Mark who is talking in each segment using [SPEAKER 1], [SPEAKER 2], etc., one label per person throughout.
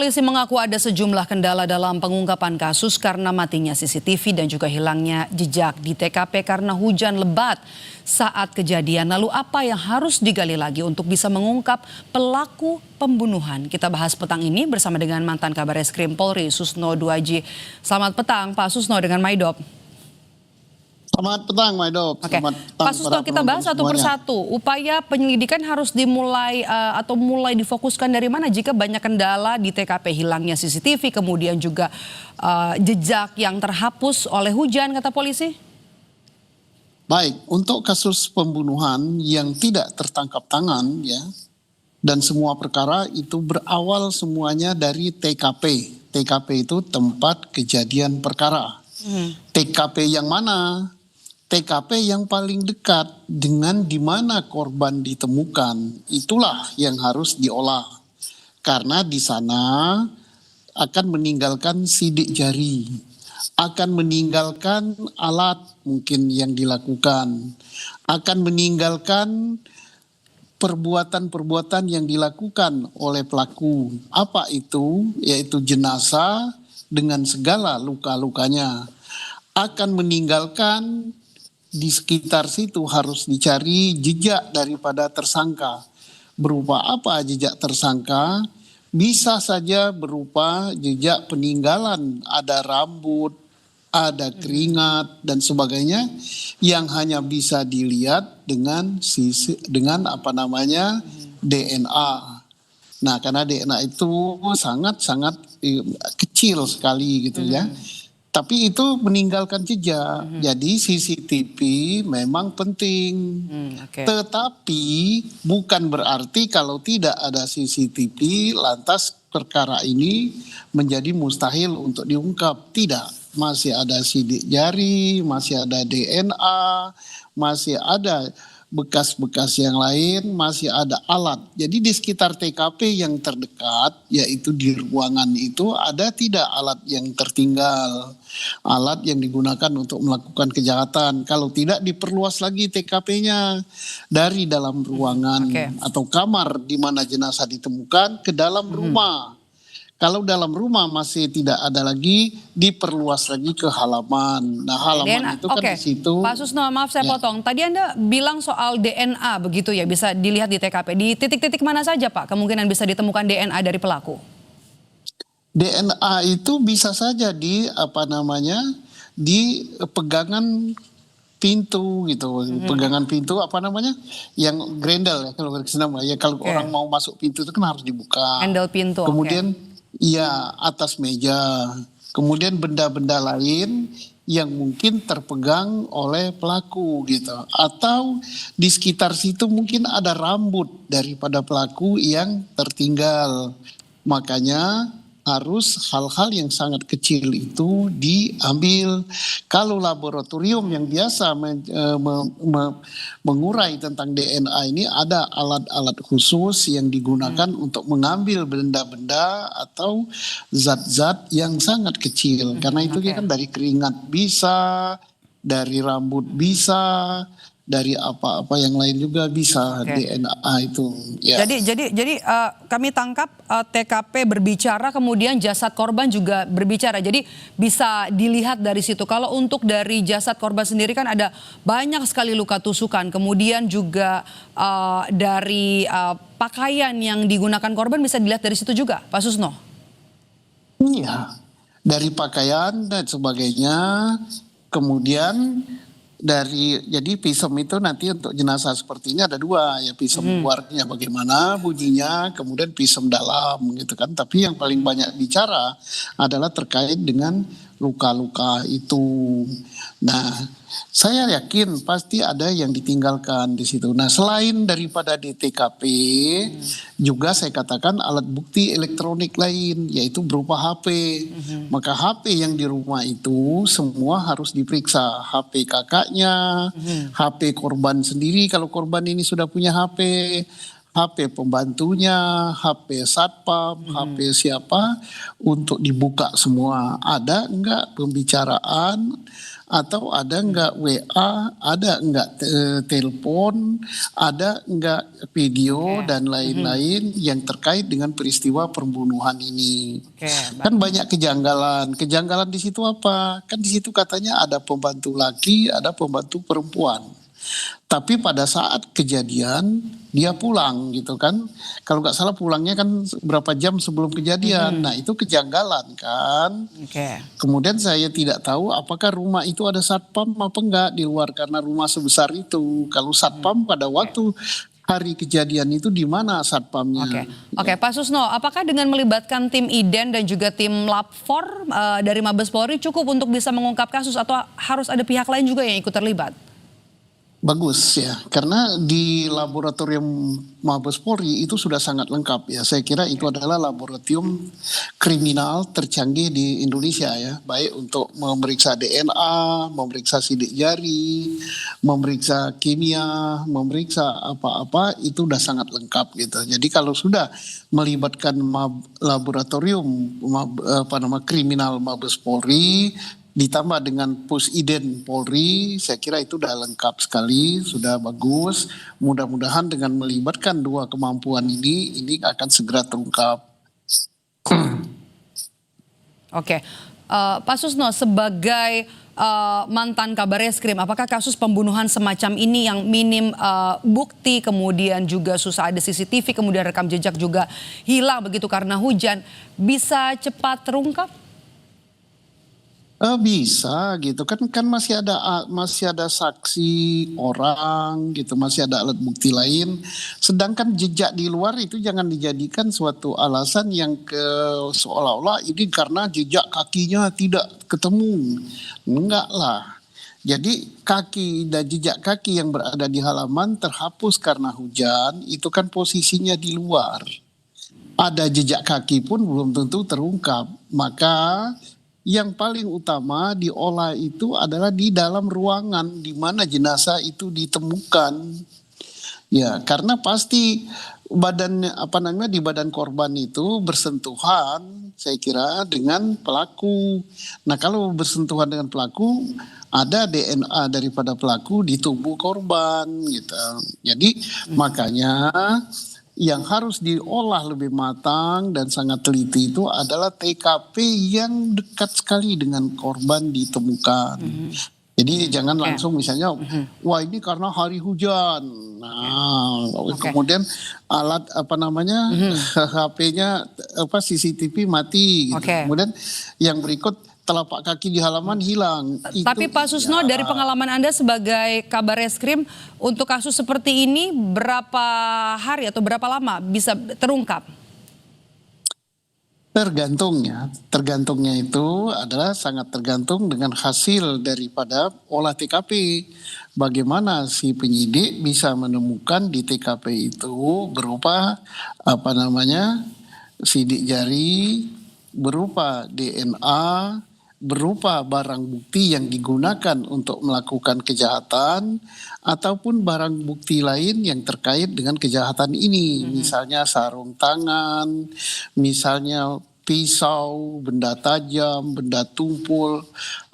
[SPEAKER 1] Polisi mengaku ada sejumlah kendala dalam pengungkapan kasus karena matinya CCTV dan juga hilangnya jejak di TKP karena hujan lebat saat kejadian. Lalu apa yang harus digali lagi untuk bisa mengungkap pelaku pembunuhan? Kita bahas petang ini bersama dengan mantan Kabareskrim Polri Susno Duaji. Selamat petang Pak Susno dengan Maidop.
[SPEAKER 2] Selamat petang, Maidop.
[SPEAKER 1] Oke, Pak Susno, kita bahas satu persatu. Upaya penyelidikan harus dimulai atau mulai difokuskan dari mana jika banyak kendala di TKP, hilangnya CCTV, kemudian juga jejak yang terhapus oleh hujan, kata polisi?
[SPEAKER 2] Baik, untuk kasus pembunuhan yang tidak tertangkap tangan, ya, dan semua perkara itu berawal semuanya dari TKP. TKP itu tempat kejadian perkara. TKP yang mana? TKP yang paling dekat dengan di mana korban ditemukan, itulah yang harus diolah. Karena di sana akan meninggalkan sidik jari, akan meninggalkan alat mungkin yang dilakukan, akan meninggalkan perbuatan-perbuatan yang dilakukan oleh pelaku. Apa itu? Yaitu jenazah dengan segala luka-lukanya. Akan meninggalkan di sekitar situ harus dicari jejak daripada tersangka. Berupa apa jejak tersangka? Bisa saja berupa jejak peninggalan, ada rambut, ada keringat dan sebagainya yang hanya bisa dilihat dengan DNA. Nah, karena DNA itu sangat-sangat kecil sekali gitu ya. Tapi itu meninggalkan jejak. Jadi CCTV memang penting. Tetapi bukan berarti kalau tidak ada CCTV lantas perkara ini menjadi mustahil untuk diungkap. Tidak. Masih ada sidik jari, masih ada DNA, masih ada bekas-bekas yang lain, masih ada alat. Jadi di sekitar TKP yang terdekat, yaitu di ruangan itu, ada tidak alat yang tertinggal, alat yang digunakan untuk melakukan kejahatan. Kalau tidak, diperluas lagi TKP-nya dari dalam ruangan atau kamar di mana jenazah ditemukan ke dalam rumah. Kalau dalam rumah masih tidak ada lagi, diperluas lagi ke halaman. Nah, halaman itu kan di situ.
[SPEAKER 1] Pak Susno, maaf saya potong. Tadi Anda bilang soal DNA begitu ya, bisa dilihat di TKP. Di titik-titik mana saja Pak kemungkinan bisa ditemukan DNA dari pelaku?
[SPEAKER 2] DNA itu bisa saja di di pegangan pintu gitu, pegangan pintu yang grendel ya kalau kalau orang mau masuk pintu itu kan harus dibuka.
[SPEAKER 1] Handle pintu.
[SPEAKER 2] Kemudian iya, atas meja. Kemudian benda-benda lain yang mungkin terpegang oleh pelaku gitu. Atau di sekitar situ mungkin ada rambut daripada pelaku yang tertinggal. Makanya harus hal-hal yang sangat kecil itu diambil. Kalau laboratorium yang biasa mengurai tentang DNA ini ada alat-alat khusus yang digunakan untuk mengambil benda-benda atau zat-zat yang sangat kecil. Karena itu kan dari keringat bisa, dari rambut bisa, dari apa-apa yang lain juga bisa DNA itu. Ya.
[SPEAKER 1] Jadi kami tangkap TKP berbicara, kemudian jasad korban juga berbicara. Jadi bisa dilihat dari situ. Kalau untuk dari jasad korban sendiri kan ada banyak sekali luka tusukan. Kemudian juga dari pakaian yang digunakan korban bisa dilihat dari situ juga, Pak Susno.
[SPEAKER 2] Iya, dari pakaian dan sebagainya. Kemudian jadi pisem itu nanti untuk jenazah seperti ini ada dua ya, pisem luarnya bagaimana bunyinya, kemudian pisem dalam gitu kan. Tapi yang paling banyak bicara adalah terkait dengan luka-luka itu. Nah, saya yakin pasti ada yang ditinggalkan di situ. Nah, selain daripada di TKP, juga saya katakan alat bukti elektronik lain, yaitu berupa HP. Maka HP yang di rumah itu semua harus diperiksa. HP kakaknya, HP korban sendiri kalau korban ini sudah punya HP, HP pembantunya, HP satpam, HP siapa untuk dibuka semua. Ada enggak pembicaraan atau ada enggak WA, ada enggak telepon, ada enggak video dan lain-lain yang terkait dengan peristiwa pembunuhan ini. Kan banyak kejanggalan. Kejanggalan di situ apa? Kan di situ katanya ada pembantu laki, ada pembantu perempuan. Tapi pada saat kejadian dia pulang gitu kan. Kalau nggak salah pulangnya kan berapa jam sebelum kejadian. Nah itu kejanggalan kan. Kemudian saya tidak tahu apakah rumah itu ada satpam apa enggak di luar karena rumah sebesar itu. Kalau satpam pada waktu hari kejadian itu di mana satpamnya?
[SPEAKER 1] Oke, Pak Susno, apakah dengan melibatkan tim IDEN dan juga tim Lab 4 dari Mabes Polri cukup untuk bisa mengungkap kasus atau harus ada pihak lain juga yang ikut terlibat?
[SPEAKER 2] Bagus ya, karena di laboratorium Mabes Polri itu sudah sangat lengkap ya. Saya kira itu adalah laboratorium kriminal tercanggih di Indonesia ya. Baik untuk memeriksa DNA, memeriksa sidik jari, memeriksa kimia, memeriksa apa-apa itu sudah sangat lengkap gitu. Jadi kalau sudah melibatkan laboratorium kriminal Mabes Polri ditambah dengan Pusiden Polri, saya kira itu sudah lengkap sekali, sudah bagus. Mudah-mudahan dengan melibatkan dua kemampuan ini akan segera terungkap.
[SPEAKER 1] Pak Susno, sebagai mantan Kabareskrim, apakah kasus pembunuhan semacam ini yang minim bukti, kemudian juga susah ada CCTV, kemudian rekam jejak juga hilang begitu karena hujan, bisa cepat terungkap?
[SPEAKER 2] Bisa gitu kan masih ada saksi orang gitu, masih ada alat bukti lain. Sedangkan jejak di luar itu jangan dijadikan suatu alasan yang seolah-olah ini karena jejak kakinya tidak ketemu. Enggak lah. Jadi kaki dan jejak kaki yang berada di halaman terhapus karena hujan itu kan posisinya di luar. Ada jejak kaki pun belum tentu terungkap. Maka yang paling utama diolah itu adalah di dalam ruangan di mana jenazah itu ditemukan. Ya, karena pasti di badan korban itu bersentuhan saya kira dengan pelaku. Nah, kalau bersentuhan dengan pelaku ada DNA daripada pelaku di tubuh korban gitu. Jadi makanya yang harus diolah lebih matang dan sangat teliti itu adalah TKP yang dekat sekali dengan korban ditemukan. Jadi jangan langsung misalnya, wah ini karena hari hujan. Nah, kemudian alat HP-nya CCTV mati. Gitu. Kemudian yang berikut telapak kaki di halaman hilang.
[SPEAKER 1] Tapi Pak Susno, dari pengalaman Anda sebagai Kabareskrim, untuk kasus seperti ini berapa hari atau berapa lama bisa terungkap? Tergantungnya itu adalah sangat tergantung dengan hasil daripada olah TKP. Bagaimana si penyidik bisa menemukan di TKP itu berupa sidik jari, berupa DNA, berupa barang bukti yang digunakan untuk melakukan kejahatan ataupun barang bukti lain yang terkait dengan kejahatan ini, misalnya sarung tangan, misalnya pisau, benda tajam, benda tumpul,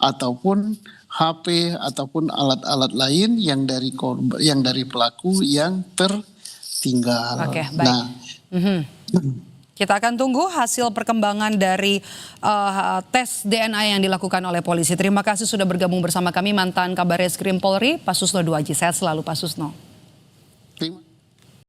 [SPEAKER 1] ataupun HP ataupun alat-alat lain yang dari pelaku yang tertinggal. Baik. Nah, kita akan tunggu hasil perkembangan dari tes DNA yang dilakukan oleh polisi. Terima kasih sudah bergabung bersama kami mantan Kabareskrim Polri, Pak Susno Duaji. Sehat selalu Pak Susno.
[SPEAKER 2] Terima